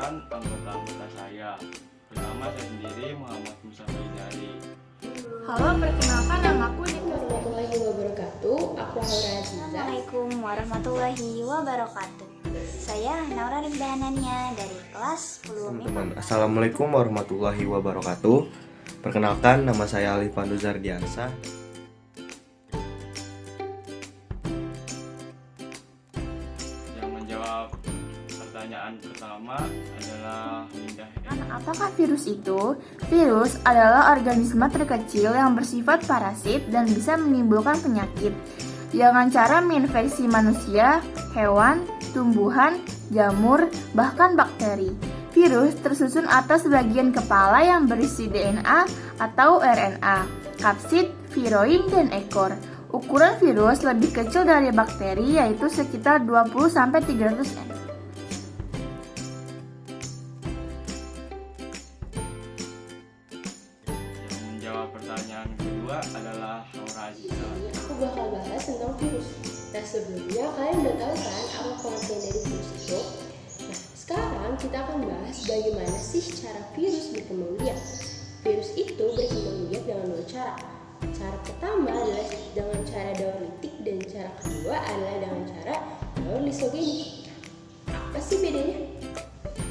perkenalkan anggota-anggota saya. Pertama saya sendiri Muhammad Musa Faizari. Halo, perkenalkan namaku Nika. Warahmatullahi wabarakatuh. Aku Haura Aziza. Assalamualaikum warahmatullahi wabarakatuh. Saya Naura Ridhanania dari kelas 10 Teman-teman, Assalamualaikum warahmatullahi wabarakatuh. Perkenalkan, nama saya Alif Pandu Zardiansa. Yang menjawab pertanyaan pertama adalah Linda. Apakah virus itu? Virus adalah organisme terkecil yang bersifat parasit dan bisa menimbulkan penyakit dengan cara menginfeksi manusia, hewan, tumbuhan, jamur, bahkan bakteri. Virus tersusun atas bagian kepala yang berisi DNA atau RNA, kapsid, viroid, dan ekor. Ukuran virus lebih kecil dari bakteri, yaitu sekitar 20-300 n. Yang menjawab pertanyaan kedua adalah Haura Aziza. Aku bakal bahas tentang virus. Nah, sebelumnya kalian udah tahu kan apa pengertian dari virus itu? Nah, sekarang kita akan bahas bagaimana sih cara virus berkembang biak. Virus itu berkembang biak dengan dua cara. Cara pertama adalah dengan cara daur litik dan cara kedua adalah dengan cara daur lisogenik. Apa sih bedanya?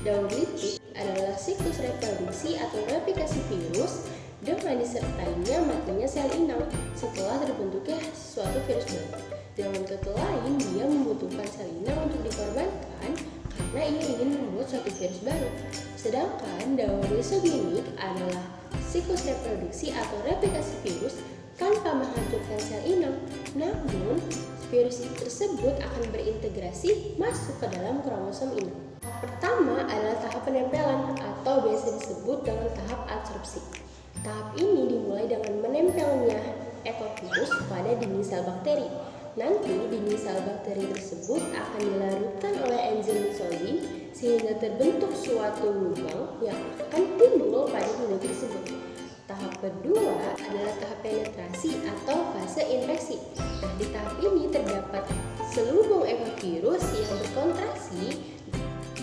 Daur litik adalah siklus reproduksi atau replikasi virus dengan disertainya matinya sel inang setelah terbentuknya suatu virus baru. Dengan kata lain, dia membutuhkan sel inang untuk dikorbankan karena ia ingin membuat suatu virus baru. Sedangkan daur lisogenik adalah siklus reproduksi atau replikasi virus tanpa menghancurkan sel inang. Namun, virus tersebut akan berintegrasi masuk ke dalam kromosom inang. Pertama adalah tahap penempelan atau biasa disebut dengan tahap adsorpsi. Tahap ini dimulai dengan menempelnya ekor virus pada dinding sel bakteri. Nanti dinding sel bakteri tersebut akan dilarutkan oleh enzim lisozim sehingga terbentuk suatu lubang yang akan timbul pada dinding tersebut. Tahap kedua adalah tahap penetrasi atau fase infeksi. Nah, di tahap ini terdapat selubung ekor virus yang berkontraksi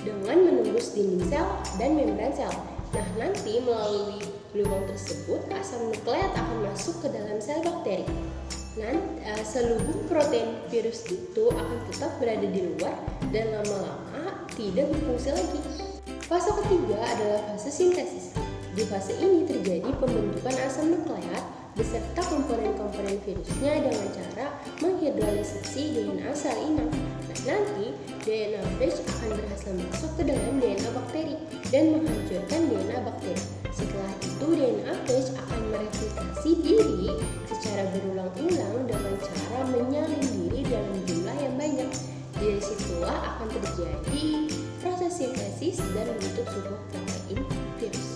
dengan menembus dinding sel dan membran sel. Nah, nanti melalui lubang tersebut asam nukleat akan masuk ke dalam sel bakteri. Selubung protein virus itu akan tetap berada di luar dan lama-lama tidak berfungsi lagi. Fase ketiga adalah fase sintesis. Di fase ini terjadi pembentukan asam nukleat beserta komponen-komponen virusnya dengan cara menghidrolisasi DNA sel inang. Nah, nanti DNA phage akan berhasil masuk ke dalam DNA bakteri dan menghancurkan DNA bakteri. Setelah itu DNA phage akan mereplikasi diri secara berulang-ulang dengan cara menyalin diri dalam jumlah yang banyak. Dari situlah akan terjadi proses sintesis dan membentuk sebuah protein virus.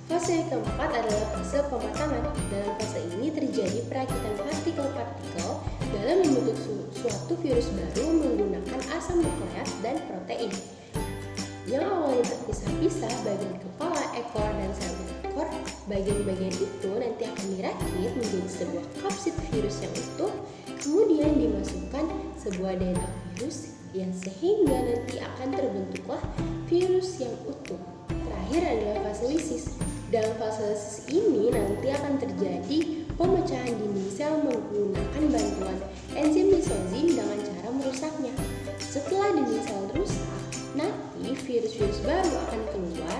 Fase keempat adalah fase pematangan. Dalam fase ini terjadi perakitan partikel-partikel dalam membentuk suatu virus baru menggunakan asam nukleat dan protein. Yang awalnya terpisah-pisah bagian kepala, ekor, dan sel ekor, bagian-bagian itu nanti akan dirakit menjadi sebuah kapsid virus yang utuh, kemudian dimasukkan sebuah DNA virus yang sehingga nanti akan terbentuklah virus yang utuh. Terakhir adalah fase lisis. Dalam fase lisis ini nanti akan terjadi pemecahan dinding sel menggunakan bantuan enzim lisozim dengan cara merusaknya. Setelah dinding sel rusak, nanti virus-virus baru akan keluar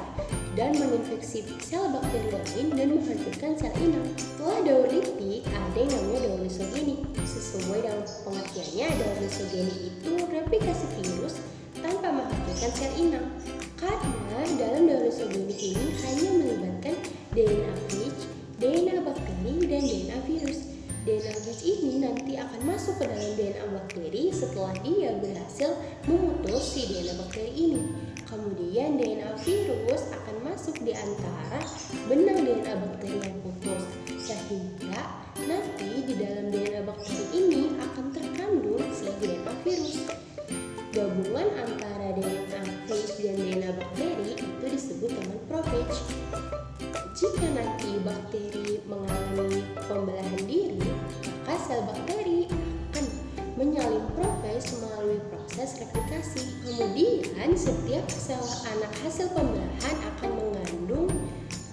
dan menginfeksi sel bakteri lain dan menghancurkan sel inang. Setelah daur litik, ada yang namanya daur lisogenik. Sesuai dengan pengertiannya, daur lisogenik itu replikasi virus tanpa menghancurkan sel inang. Karena dalam daur lisogenik ini hanya melibatkan DNA phage, DNA bakteri, dan DNA virus. DNA phage ini nanti akan masuk ke dalam DNA bakteri setelah dia berhasil memutus si DNA bakteri ini. Kemudian DNA virus akan masuk di antara benang DNA bakteri yang putus, sehingga nanti di dalam DNA bakteri ini akan terkandung si DNA virus. Gabungan antara DNA phage dan DNA bakteri itu disebut dengan prophage. Jika nanti bakteri mengalami pembelahan diri, maka sel bakteri akan menyalin prophage melalui proses proses replikasi. Kemudian setiap sel anak hasil pembelahan akan mengandung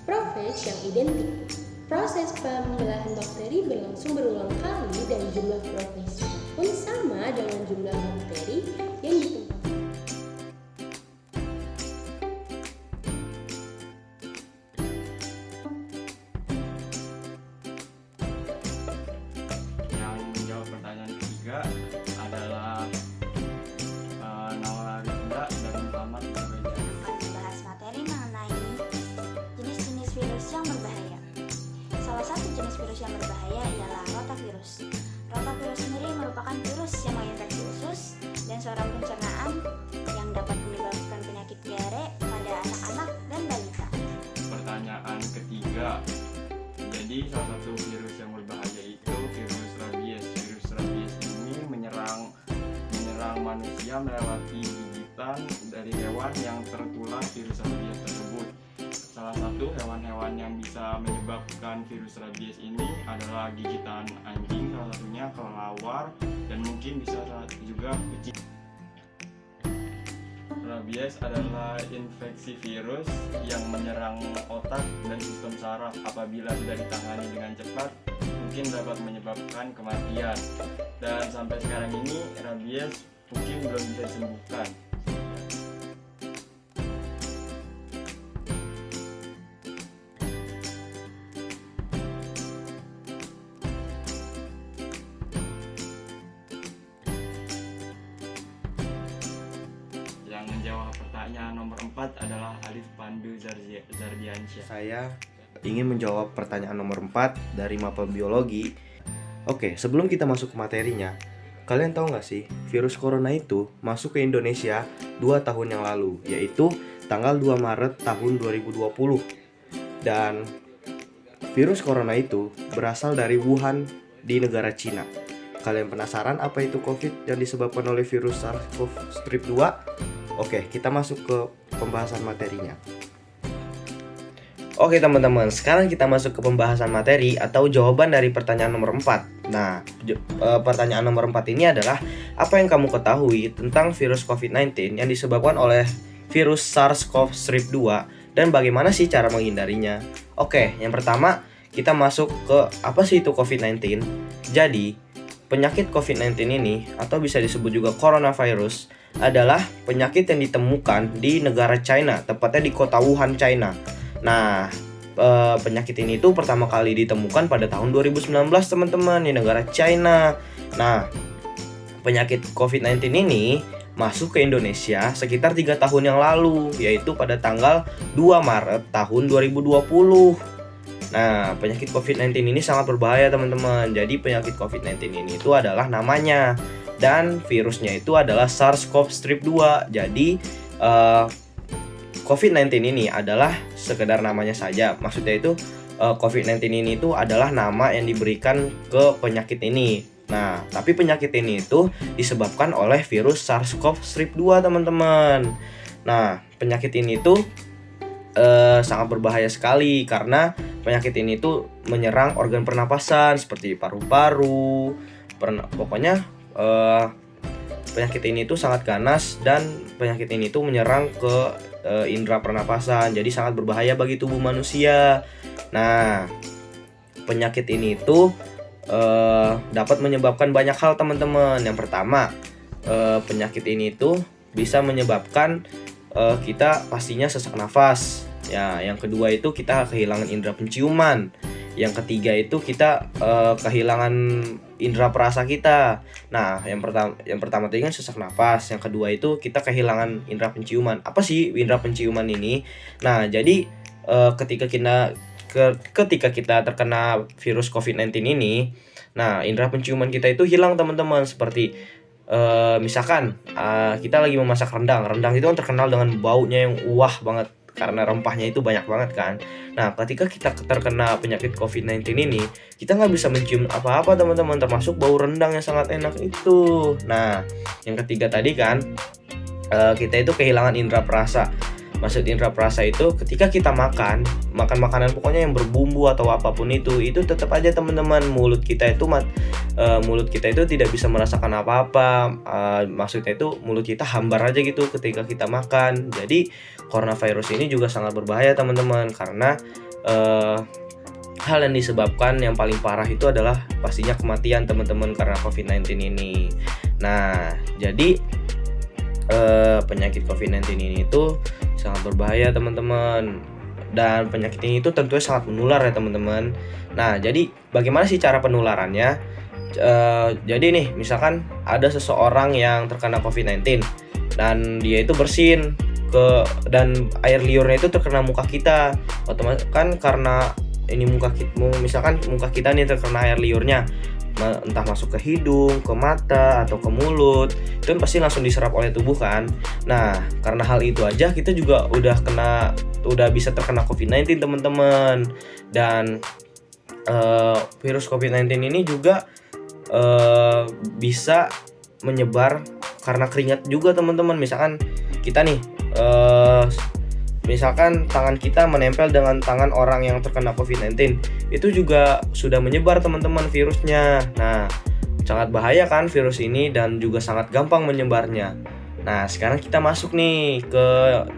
profage yang identik. Proses pembelahan bakteri berlangsung berulang kali dan jumlah profage pun sama dengan jumlah bakteri yang ditemukan. Yang menjawab pertanyaan ketiga adalah Naura Rinda dan Muhammad Ismail. Akan membahas materi mengenai jenis-jenis virus yang berbahaya. Salah satu jenis virus yang berbahaya ialah rotavirus. Rotavirus sendiri merupakan virus yang menginfeksi usus dan saluran pencernaan yang dapat menyebabkan penyakit diare pada anak-anak dan balita. Pertanyaan ketiga, jadi salah satu virus yang berbahaya itu virus rabies. Virus rabies ini menyerang manusia melewati gigitan dari hewan yang tertular virus rabies tersebut. Salah satu hewan-hewan yang bisa menyebabkan virus rabies ini adalah gigitan anjing, salah satunya kelelawar, dan mungkin bisa juga kucing. Rabies adalah infeksi virus yang menyerang otak dan sistem saraf. Apabila tidak ditangani dengan cepat, mungkin dapat menyebabkan kematian. Dan sampai sekarang ini rabies mungkin belum bisa disembuhkan. Yang menjawab pertanyaan nomor 4 adalah Alif Pandu Zardiansyah. Saya ingin menjawab pertanyaan nomor 4 dari mapel biologi. Oke, sebelum kita masuk ke materinya, kalian tahu nggak sih, virus corona itu masuk ke Indonesia 2 tahun yang lalu, yaitu tanggal 2 Maret tahun 2020. Dan virus corona itu berasal dari Wuhan di negara Cina. Kalian penasaran apa itu COVID yang disebabkan oleh virus SARS-CoV-2? Oke, kita masuk ke pembahasan materinya. Oke teman-teman, sekarang kita masuk ke pembahasan materi atau jawaban dari pertanyaan nomor 4. Nah, pertanyaan nomor 4 ini adalah apa yang kamu ketahui tentang virus COVID-19 yang disebabkan oleh virus SARS-CoV-2 dan bagaimana sih cara menghindarinya? Oke, yang pertama kita masuk ke apa sih itu COVID-19. Jadi, penyakit COVID-19 ini atau bisa disebut juga coronavirus adalah penyakit yang ditemukan di negara China, tepatnya di kota Wuhan, China. Nah, penyakit ini tuh pertama kali ditemukan pada tahun 2019 teman-teman di negara China. Nah, penyakit COVID-19 ini masuk ke Indonesia sekitar 3 tahun yang lalu, yaitu pada tanggal 2 Maret tahun 2020. Nah, penyakit COVID-19 ini sangat berbahaya teman-teman. Jadi penyakit COVID-19 ini itu adalah namanya, dan virusnya itu adalah SARS-CoV-2. Jadi COVID-19 ini adalah sekedar namanya saja. Maksudnya itu COVID-19 ini itu adalah nama yang diberikan ke penyakit ini. Nah, tapi penyakit ini itu disebabkan oleh virus SARS-CoV-2 teman-teman. Nah, penyakit ini tuh sangat berbahaya sekali karena penyakit ini tuh menyerang organ pernapasan seperti paru-paru. Pokoknya penyakit ini tuh sangat ganas dan penyakit ini tuh menyerang ke indera pernapasan. Jadi sangat berbahaya bagi tubuh manusia. Nah, penyakit ini tuh dapat menyebabkan banyak hal teman-teman. Yang pertama, penyakit ini tuh bisa menyebabkan kita pastinya sesak nafas. Ya, yang kedua itu kita kehilangan indera penciuman. Yang ketiga itu kita kehilangan indera perasa kita. Nah, yang pertama tadi kan sesak nafas. Yang kedua itu kita kehilangan indera penciuman. Apa sih indera penciuman ini? Nah, jadi ketika kita terkena virus COVID-19 ini, nah indera penciuman kita itu hilang teman-teman. Seperti misalkan kita lagi memasak rendang itu kan terkenal dengan baunya yang wah banget karena rempahnya itu banyak banget kan. Nah, ketika kita terkena penyakit COVID-19 ini, kita nggak bisa mencium apa-apa teman-teman, termasuk bau rendang yang sangat enak itu. Nah, yang ketiga tadi kan kita itu kehilangan indera perasa. Maksud indera perasa itu ketika kita makan makanan pokoknya yang berbumbu atau apapun itu tetap aja teman-teman mulut kita itu tidak bisa merasakan apa-apa. Maksudnya itu mulut kita hambar aja gitu ketika kita makan. Jadi coronavirus ini juga sangat berbahaya teman-teman, karena hal yang disebabkan yang paling parah itu adalah pastinya kematian teman-teman karena COVID-19 ini. Nah, jadi penyakit COVID-19 ini itu sangat berbahaya teman-teman, dan penyakit ini itu tentunya sangat menular ya teman-teman. Nah, jadi bagaimana sih cara penularannya? Jadi nih, misalkan ada seseorang yang terkena COVID-19 dan dia itu bersin dan air liurnya itu terkena muka kita, otomatis kan karena ini misalkan muka kita nih terkena air liurnya, entah masuk ke hidung, ke mata, atau ke mulut, itu kan pasti langsung diserap oleh tubuh kan. Nah, karena hal itu aja kita juga udah bisa terkena COVID-19 teman-teman. Dan virus COVID-19 ini juga bisa menyebar karena keringat juga teman-teman. Misalkan kita nih misalkan tangan kita menempel dengan tangan orang yang terkena COVID-19, itu juga sudah menyebar teman-teman virusnya. Nah, sangat bahaya kan virus ini dan juga sangat gampang menyebarnya. Nah, sekarang kita masuk nih ke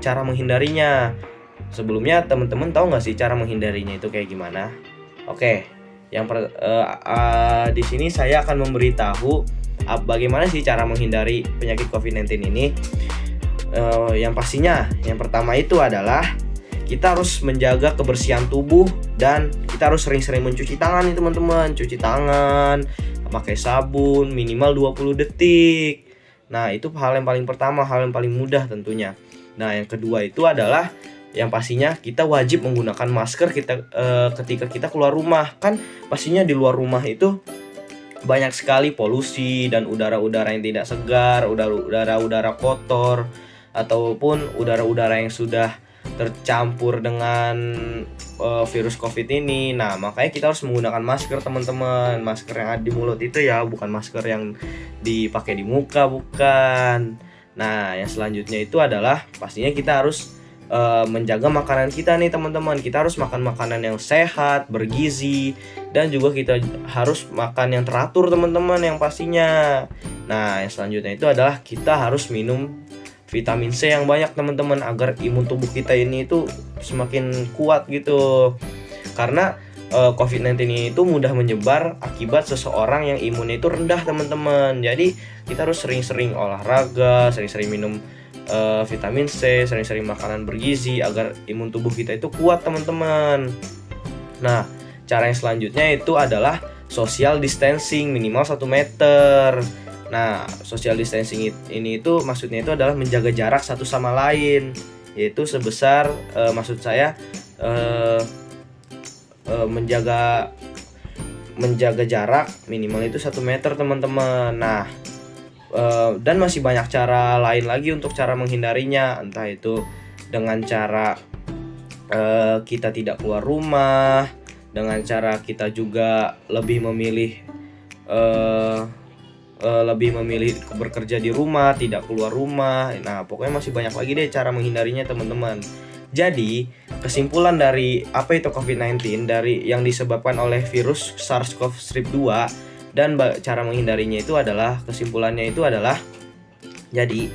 cara menghindarinya. Sebelumnya teman-teman tahu nggak sih cara menghindarinya itu kayak gimana? Oke, di sini saya akan memberitahu bagaimana sih cara menghindari penyakit COVID-19 ini. Yang pastinya yang pertama itu adalah kita harus menjaga kebersihan tubuh dan kita harus sering-sering mencuci tangan nih teman-teman. Cuci tangan pakai sabun minimal 20 detik. Nah, itu hal yang paling pertama, hal yang paling mudah tentunya. Nah, yang kedua itu adalah yang pastinya kita wajib menggunakan masker ketika kita keluar rumah. Kan pastinya di luar rumah itu banyak sekali polusi dan udara-udara yang tidak segar, udara-udara kotor, ataupun udara-udara yang sudah tercampur dengan virus COVID ini. Nah, makanya kita harus menggunakan masker teman-teman. Masker yang ada di mulut itu ya, bukan masker yang dipakai di muka, bukan. Nah, yang selanjutnya itu adalah pastinya kita harus menjaga makanan kita nih teman-teman. Kita harus makan makanan yang sehat, bergizi, dan juga kita harus makan yang teratur teman-teman yang pastinya. Nah, yang selanjutnya itu adalah kita harus minum vitamin C yang banyak teman-teman agar imun tubuh kita ini itu semakin kuat gitu. Karena COVID-19 ini itu mudah menyebar akibat seseorang yang imunnya itu rendah teman-teman. Jadi kita harus sering-sering olahraga, sering-sering minum vitamin C, sering-sering makanan bergizi agar imun tubuh kita itu kuat teman-teman. Nah, cara yang selanjutnya itu adalah social distancing minimal 1 meter. Nah, social distancing ini itu maksudnya itu adalah menjaga jarak satu sama lain, yaitu sebesar maksud saya menjaga jarak minimal itu 1 meter teman-teman. Nah, dan masih banyak cara lain lagi untuk cara menghindarinya, entah itu dengan cara kita tidak keluar rumah, dengan cara kita juga lebih memilih bekerja di rumah, tidak keluar rumah. Nah, pokoknya masih banyak lagi deh cara menghindarinya teman-teman. Jadi, kesimpulan dari apa itu COVID-19 dari yang disebabkan oleh virus SARS-CoV-2 dan cara menghindarinya itu adalah, kesimpulannya itu adalah, jadi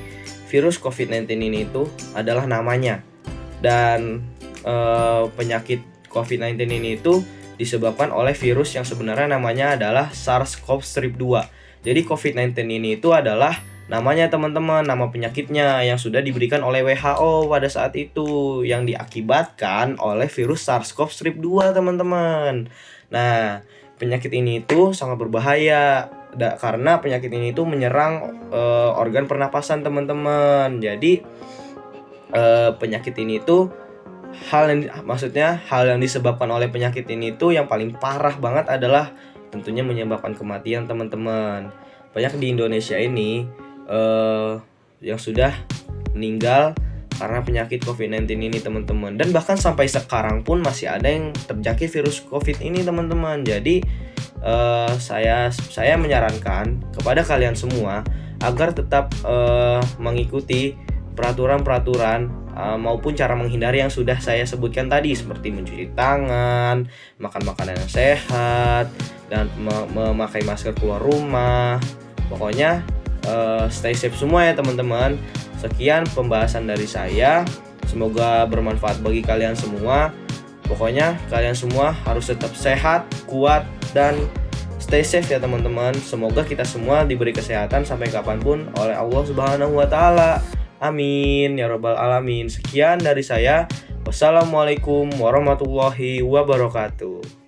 virus COVID-19 ini itu adalah namanya, dan penyakit COVID-19 ini itu disebabkan oleh virus yang sebenarnya namanya adalah SARS-CoV-2. Jadi COVID-19 ini itu adalah namanya teman-teman, nama penyakitnya yang sudah diberikan oleh WHO pada saat itu, yang diakibatkan oleh virus SARS-CoV-2 teman-teman. Nah, penyakit ini itu sangat berbahaya karena penyakit ini itu menyerang organ pernapasan teman-teman. Jadi penyakit ini itu hal yang disebabkan oleh penyakit ini itu yang paling parah banget adalah tentunya menyebabkan kematian teman-teman. Banyak di Indonesia ini yang sudah meninggal karena penyakit COVID-19 ini teman-teman. Dan bahkan sampai sekarang pun masih ada yang terjangkit virus COVID ini teman-teman. Jadi saya menyarankan kepada kalian semua agar tetap mengikuti peraturan-peraturan maupun cara menghindari yang sudah saya sebutkan tadi, seperti mencuci tangan, makan makanan yang sehat, dan memakai masker keluar rumah. Pokoknya stay safe semua ya teman-teman. Sekian pembahasan dari saya, semoga bermanfaat bagi kalian semua. Pokoknya kalian semua harus tetap sehat, kuat, dan stay safe ya teman-teman. Semoga kita semua diberi kesehatan sampai kapanpun oleh Allah Subhanahu wa Ta'ala. Amin ya Rabbal Alamin. Sekian dari saya. Wassalamualaikum warahmatullahi wabarakatuh.